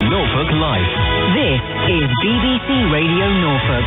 Norfolk Life. This is BBC Radio Norfolk.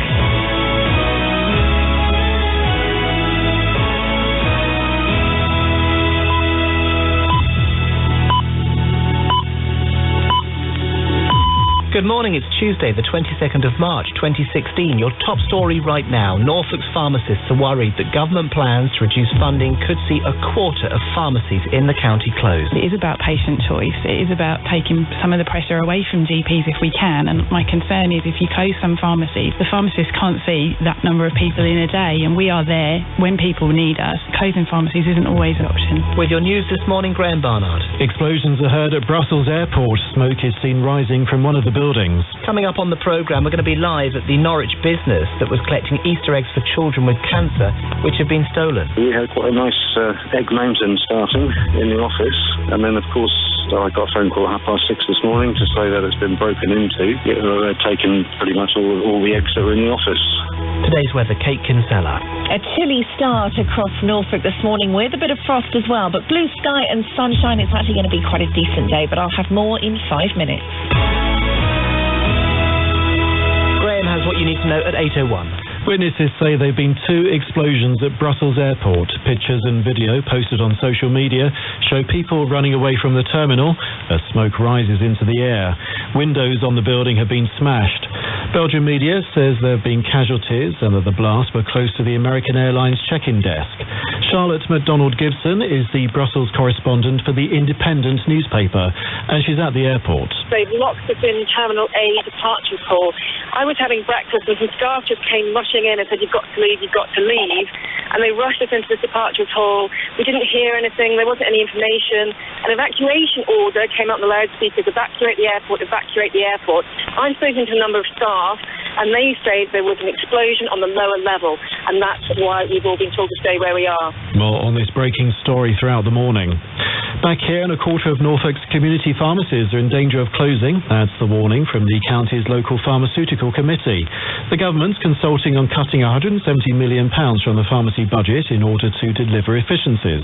Good morning, it's Tuesday, the 22nd of March 2016. Your top story right now. Norfolk's pharmacists are worried that government plans to reduce funding could see a quarter of pharmacies in the county closed. It is about patient choice. It is about taking some of the pressure away from GPs if we can. And my concern is if you close some pharmacies, the pharmacists can't see that number of people in a day, and we are there when people need us. Closing pharmacies isn't always an option. With your news this morning, Graham Barnard. Explosions are heard at Brussels Airport. Smoke is seen rising from one of the buildings. Coming up on the programme, we're going to be live at the Norwich business that was collecting Easter eggs for children with cancer, which have been stolen. We had quite a nice egg mountain starting in the office, and then of course I got a phone call at 6:30 this morning to say that it's been broken into. They've taken pretty much all the eggs that were in the office. Today's weather, Kate Kinsella. A chilly start across Norfolk this morning with a bit of frost as well, but blue sky and sunshine. It's actually going to be quite a decent day, but I'll have more in 5 minutes. Has what you need to know at 8:01. Witnesses say there have been 2 explosions at Brussels Airport. Pictures and video posted on social media show people running away from the terminal as smoke rises into the air. Windows on the building have been smashed. Belgian media says there have been casualties and that the blasts were close to the American Airlines check-in desk. Charlotte MacDonald-Gibson is the Brussels correspondent for the Independent newspaper, and she's at the airport. They've locked us in Terminal A departure hall. I was having breakfast and some staff just came rushing in and said, "You've got to leave, you've got to leave." And they rushed us into the departures hall. We didn't hear anything, there wasn't any information. An evacuation order came out on the loudspeakers, evacuate the airport, evacuate the airport. I've spoken to a number of staff and they say there was an explosion on the lower level, and that's why we've all been told to stay where we are. More on this breaking story throughout the morning. Back here, and a quarter of Norfolk's community pharmacies are in danger of closing. That's the warning from the county's local pharmaceutical committee. The government's consulting on cutting £170 million from the pharmacy budget in order to deliver efficiencies.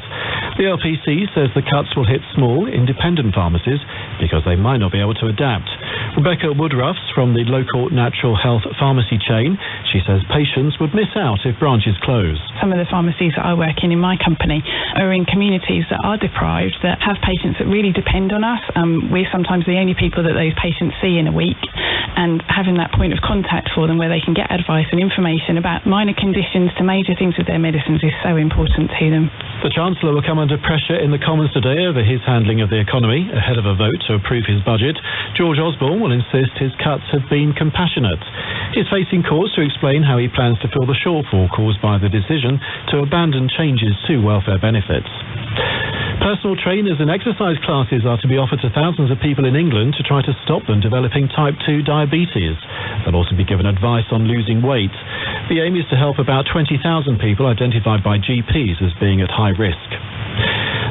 The LPC says the cuts will hit small, independent pharmacies because they might not be able to adapt. Rebecca Woodruffs from the local natural health pharmacy chain. She says patients would miss out if branches close. Some of the pharmacies that I work in my company are in communities that are deprived, that have patients that really depend on us. We're sometimes the only people that those patients see in a week, and having that point of contact for them where they can get advice and information about minor conditions to major things with their medicines is so important to them. The Chancellor will come under pressure in the Commons today over his handling of the economy ahead of a vote to approve his budget. George Osborne will insist his cuts have been compassionate. He's facing courts to explain how he plans to fill the shortfall caused by the decision to abandon changes to welfare benefits. Personal trainers and exercise classes are to be offered to thousands of people in England to try to stop them developing type 2 diabetes. They'll also be given advice on losing weight. The aim is to help about 20,000 people identified by GPs as being at high risk.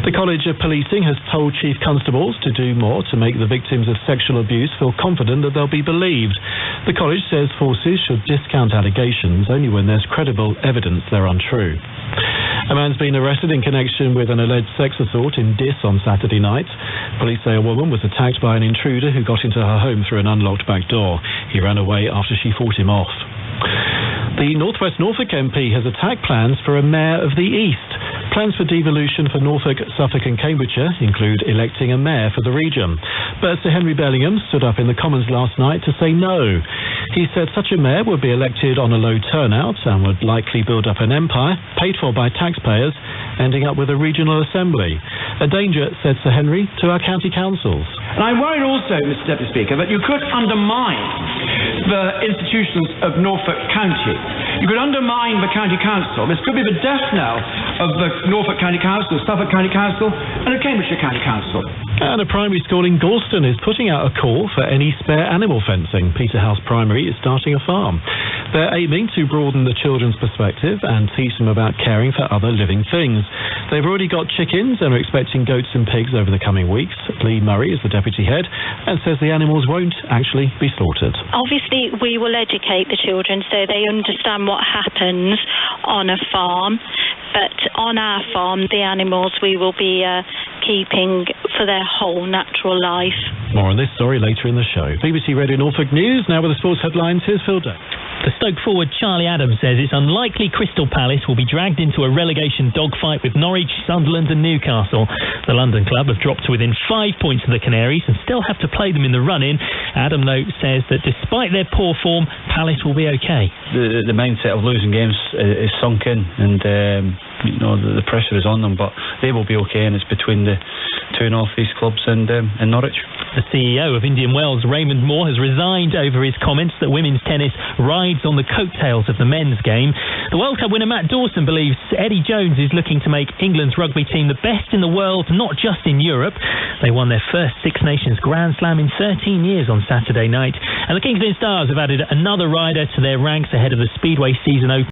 The College of Policing has told chief constables to do more to make the victims of sexual abuse feel confident that they'll be believed. The college says forces should discount allegations only when there's credible evidence they're untrue. A man's been arrested in connection with an alleged sex assault in Diss on Saturday night. Police say a woman was attacked by an intruder who got into her home through an unlocked back door. He ran away after she fought him off. The North West Norfolk MP has attacked plans for a Mayor of the East. Plans for devolution for Norfolk, Suffolk and Cambridgeshire include electing a mayor for the region. But Sir Henry Bellingham stood up in the Commons last night to say no. He said such a mayor would be elected on a low turnout and would likely build up an empire, paid for by taxpayers, ending up with a regional assembly. A danger, said Sir Henry, to our county councils. And I worry also, Mr Deputy Speaker, that you could undermine the institutions of Norfolk County. You could undermine the County Council. This could be the death knell of the Norfolk County Council, Suffolk County Council and the Cambridgeshire County Council. And a primary school in Galston is putting out a call for any spare animal fencing. Peterhouse Primary is starting a farm. They're aiming to broaden the children's perspective and teach them about caring for other living things. They've already got chickens and are expecting goats and pigs over the coming weeks. Lee Murray is the deputy head and says the animals won't actually be slaughtered. Obviously, we will educate the children so they understand what happens on a farm. But on our farm, the animals we will be keeping for their whole natural life. More on this story later in the show. BBC Radio Norfolk News, now with the sports headlines. Here's Phil Day. The Stoke forward Charlie Adams says it's unlikely Crystal Palace will be dragged into a relegation dogfight with Norwich, Sunderland and Newcastle. The London club have dropped to within 5 points of the Canaries and still have to play them in the run-in. Adam Note says that despite their poor form, Palace will be okay. The mindset of losing games is sunk in, and the pressure is on them, but they will be okay, and it's between the two North East clubs and Norwich. The CEO of Indian Wells, Raymond Moore, has resigned over his comments that women's tennis rides on the coattails of the men's game. The World Cup winner Matt Dawson believes Eddie Jones is looking to make England's rugby team the best in the world, not just in Europe. They won their first Six Nations Grand Slam in 13 years on Saturday night. And the Kingston Stars have added another rider to their ranks ahead of the Speedway season opening.